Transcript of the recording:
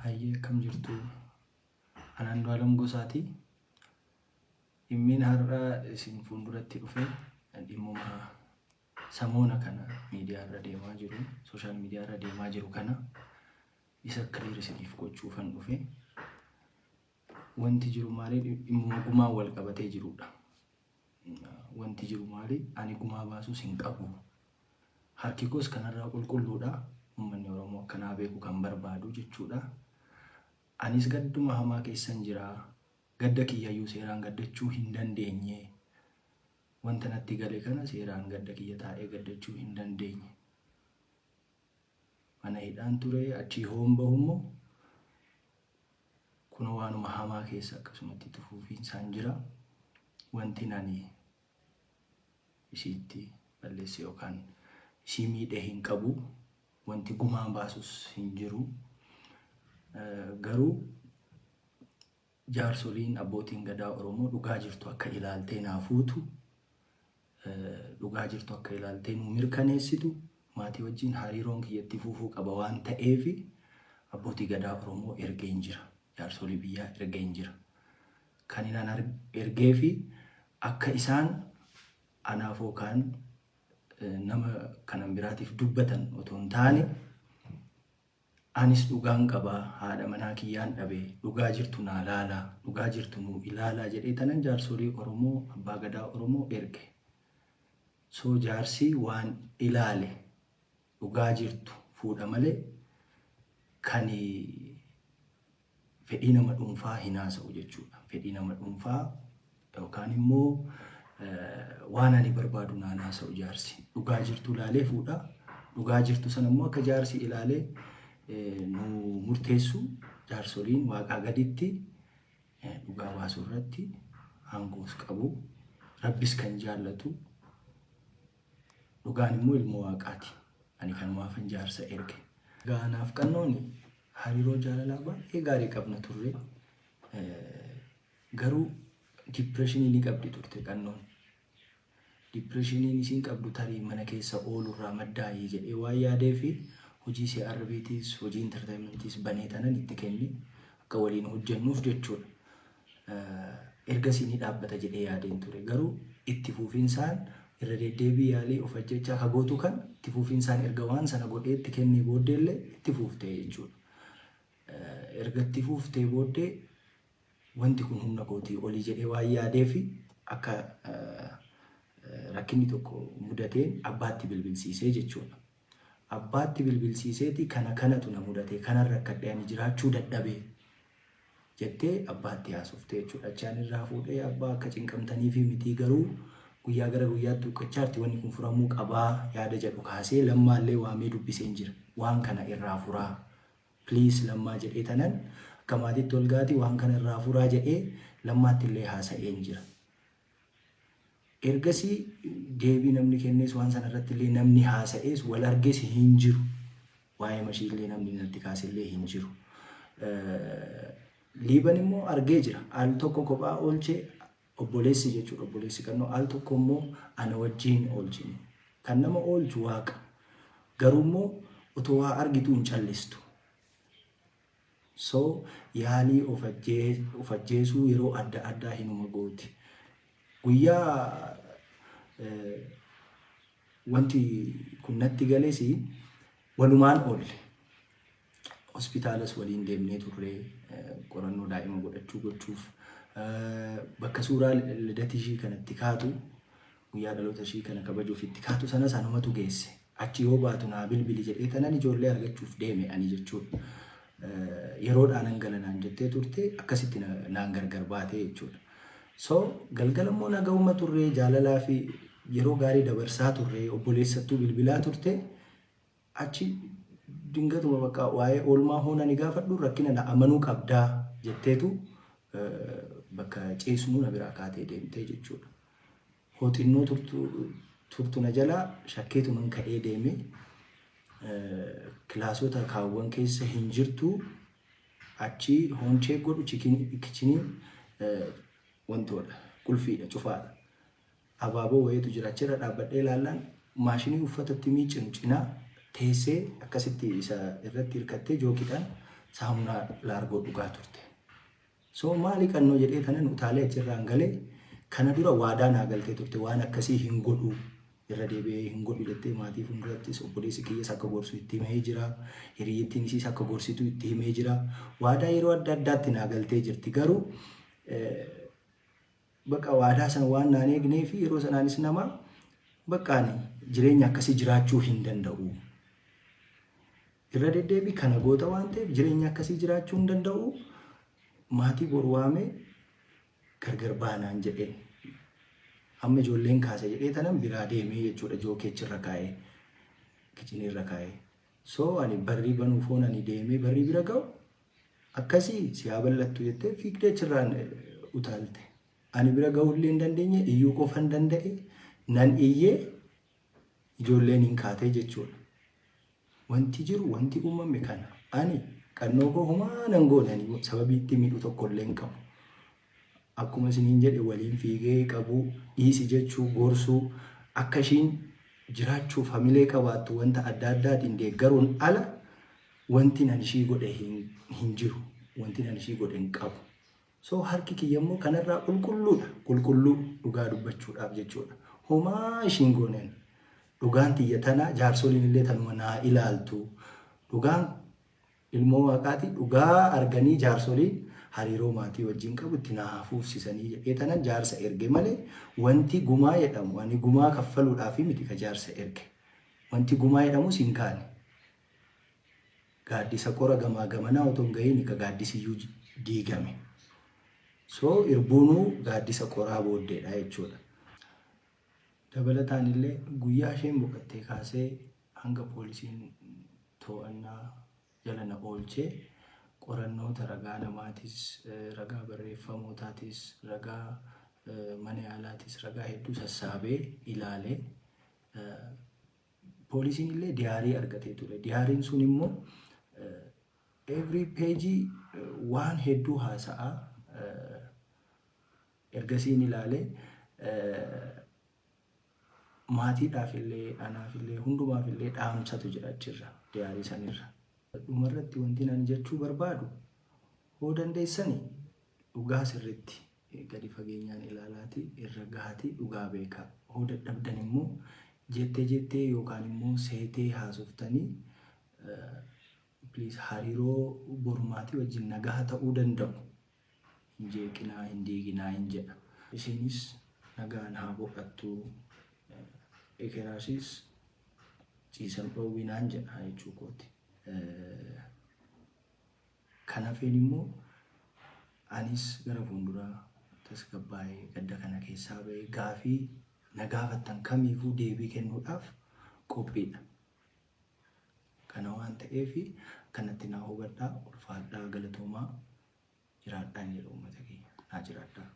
Hayyee kam jirtu anaan Andu'aalem Gosaati. Dhimmiin har'a isin fuulduratti dhufe dhimmuma samoona kana miidiyaa irra deemaa jiru, sooshaal miidiyaa irra deemaa jiru kana isa kiriir isiniif gochuufan dhufe. Wanti jiru maali? Dhimmuma gumaa wal qabatee jirudha. Wanti jiru maali? Ani gumaa baasuus hin qabu. Harki koos kanarraa qulqulluudha. Uummanni Oromoo akkanaa beeku kan barbaadu jechuudha. Anis gadduma hamaa keessan jira. Gadda kiyyayyuu seeraan gaddachuu hin dandeenye. Wanta natti gale kana seeraan gadda kiyya taa'ee gaddachuu hin dandeenye. Mana hidhaan ture achii hoon bahummoo kun waanuma hamaa keessa akkasumatti tufuufiinsaan jira. Wanti nani isiitti balleesse yookaan isii miidhee hin qabu. Wanti gumaa baasus hin jiru. Garuu jaarsoliin abbootiin gadaa Oromoo dhugaa jirtu akka ilaaltee naafuutu, dhugaa jirtu akka ilaaltee nuu mirkaneessitu, maatii wajjin hariiroon kiyyatti fuufuu qaba waan ta'eef abbootii gadaa Oromoo ergeen jira. Jaarsolii biyyaa ergeen jira. Kan inaan ergee fi akka isaan anaaf yookaan nama kanan biraatiif dubbatan otoo hin taane anis dhugaan qabaa, haadha manaa kiyyaan dhabee dhugaa jirtu naa laalaa, dhugaa jirtu nuu ilaalaa jedhee tanan jaarsolii Oromoo, abbaa gadaa Oromoo erge. So jaarsii waan ilaale dhugaa jirtu fuudha malee kan fedhii nama dhuunfaa hin haasa'u jechuudha. Fedhii nama dhuunfaa yookaan immoo waan ani barbaadu naan haasa'u jaarsi. Dhugaa jirtu ilaalee fuudha. Dhugaa jirtu sana immoo akka jaarsi ilaalee nu murteessu jaarsoliin waaqaa gaditti dhugaa baasuu irratti aangoos qabu. Rabbis kan jaallatu, dhugaan immoo ilmoo waaqaati. Ani kanumaafan jaarsa erge. Gaanaaf qannooni hariiroo jaalalaa baay'ee gaarii qabna turre. Garuu dipireeshinii ni qabdi turte qannoon. Dipireeshiniin isiin qabdu tarii mana keessa oolurraa maddaa'ee jedhee waan yaadee fi hojii CRBTs, hojii entertainmentis banee tanan itti kenni akka waliin hojjennuuf jechuudha. Ergasii ni dhaabbata jedhee yaadeen ture. Garuu itti fuufiinsaan irra deddeebii yaalee of ajjechaa kagootu kan itti fuufiinsaan erga waan sana godhee itti kennee booddeellee itti fuuftee jechuudha. Erga itti fuuftee booddee wanti kun humna kootii olii jedhee waan yaadee fi akka rakkinni tokko mudateen abbaatti bilbilsiisee jechuudha. Abbaatti bilbilsiiseeti kanatu na mudate kanarra rakkadhee ani jiraachuu dadhabee jettee abbaatti haasoftee jechuudha. Achaan irraa fuudhee abbaa akka cinqamtanii fi mitii garuu guyyaa gara guyyaatti uqqachaarti wanni kun furamuu qabaa yaada jedhu kaasee lammaallee waamee dubbiseen jira. Waan kana irraa furaa please lammaa jedhee tanan akka maatiitti ol gaati waan kana irraa furaa jedhee lammaatti illee haasa'een jira. Ergasii deebii namni kennees waan sana irratti illee namni haasa'ees wal argees hin jiru. Waa'ee mashii illee namni natti kaasillee hin jiru. Liiban immoo argee jira. Al tokko kophaa oolchee obboleessi jechuudha. Obboleessi kannoo al tokko immoo ana wajjin oolchine. Kan nama oolchu waaqa. Garuu immoo otoo waa argitu hin callistu. So yaalii of ajjeesuu yeroo adda addaa hinuma gooti. Guyyaa wanti kun natti galees walumaan oolle. Hospitaalas waliin deemnee turre qorannoo daa'ima gochuuf bakka suuraa lidata ishii kanatti kaatu guyyaa dhaloota ishii kana kabajuuf itti kaatu sana sanumatu geesse. Achi yoo baatu naa bilbili jedhee tanan ijoollee argachuuf deeme ani jechuudha. Yeroodhaan galanaan jettee turte akkasitti naan gargar baatee jechuudha. So galgala immoo nagahuma turre jaalalaa fi yeroo gaarii dabarsaa turre obboleessattuu bilbilaa turte achi dingatuma bakka waa'ee oolmaa hoona ni gaafadhu rakkina na amanuu qabdaa jetteetu bakka ceesumuu na biraa kaatee deemtee jechuudha. Hooxinnoo turtu na jalaa shakkeetu man ka'ee deeme kilaasota kaawwan keessa hin jirtu achi hoonchee godhu kichinii wantoota qulfiidha cufaadha. Abaaboo wayiitu jira achirra dhaabbadhee ilaallaan maashinii uffatatti miicinu cinaa teessee akkasitti isa irratti hirkattee jookiidhaan saamunaa laargoo dhugaa turte. So maali qannoo jedhee kanan utaalee achirraan galee kana dura waadaa naa galtee turte waan akkasii hin godhu irra deebi'ee hin godhu jettee maatii fuuldurattis obboleessi kiyyaas akka gorsu itti himee jira. Hiriyyattiin isiis akka gorsitu itti himee jira. Waadaa yeroo adda addaatti naa galtee jirti garuu bakka waadaa sana waan naan eegnee fi yeroo sanaanis nama bakkaan jireenya akkasii jiraachuu hin danda'u. Irra deddeebii kana goota waan ta'eef jireenya akkasii jiraachuu hin danda'u. Maatii bor waamee gargar baanaan jedhee amma ijoolleen kaase jedhee tanan biraa deemee jechuudha jookeechirra kaa'ee kichinirra kaa'ee. So ani barrii banuuf oon ani deemee barrii bira ga'u akkasii si haa bal'attu jettee fiigdee achirraan utaalte. Ani bira ga'uullee hin dandeenye iyyuu qofa hin danda'e nan iyyee ijoolleen hin kaatee jechuudha. Wanti jiru wanti uumame kana ani qannoo koo humaa nan goonanii sababii itti miidhu tokkollee hin qabu. Akkuma isiniin jedhe waliin fiigee qabu dhiisi jechuu gorsuu akka ishiin jiraachuuf hamilee qabaattu wanta adda addaatiin deeggaruun ala wanti nan ishii godhe hin jiru. Wanti nan ishii godhe hin qabu. So harki kiyya immoo kanarraa qulqulluudha. Qulqulluu dhugaa dubbachuudhaaf jechuudha. Humaa ishiin gooneen dhugaan tiyya tana jaarsoliin illee tanuma naa ilaaltu. Dhugaan ilmoo waaqaati dhugaa arganii jaarsoliin hariiroo maatii wajjin qabu itti naa hafuufsisanii jedhee tanan jaarsa erge malee wanti gumaa jedhamu ani gumaa kaffaluudhaaf miti ka jaarsa erge. Wanti gumaa jedhamu siin kaane. Gaaddisa qora gamaa gamanaa otoo hin gahiin ka gaaddisiyyuu diigame. So irbuunuu gaaddisa qoraa booddeedha jechuudha. Dabalataan illee guyyaa isheen boqottee kaasee hanga poolisiin to'annaa jala na oolchee qorannoota ragaa namaatis, ragaa barreeffamootaatis, ragaa mana yaalaatis, ragaa hedduu sassaabee ilaalee poolisiin illee diyaarii argatee ture. Diyaariin sun immoo every page waan hedduu haasa'aa ergasiin ilaalee maatiidhaaf illee anaaf illee hundumaaf illee dhaamsatu jira achirra diyaarii sanirra. Dhumarratti wanti nan jechuu barbaadu hoo dandeessanii dhugaa sirriitti gadi fageenyaan ilaalaati irra gahaati dhugaa beekaa. Hoo dadhabdan immoo jettee yookaan immoo seetee haasoftanii please hariiroo bormaatii wajjin nagaa ta'uu danda'u. Hin jeeqinaa hin diiginaa hin jedha. Isinis nagaan haa boqattu. Ekeraasiis ciisan dhoowwinaan jedha jechuu kooti. Kanaafin immoo anis gara fuulduraa tasgabbaa'ee gadda kana keessaa ba'ee gaafii na gaafattan kamiifuu deebii kennuudhaaf qophiidha. Kana waan ta'eef kanatti naa hubadhaa ulfaadhaa galatoomaa jiraadhaan jedhu uummata keenya naa jiraadhaa.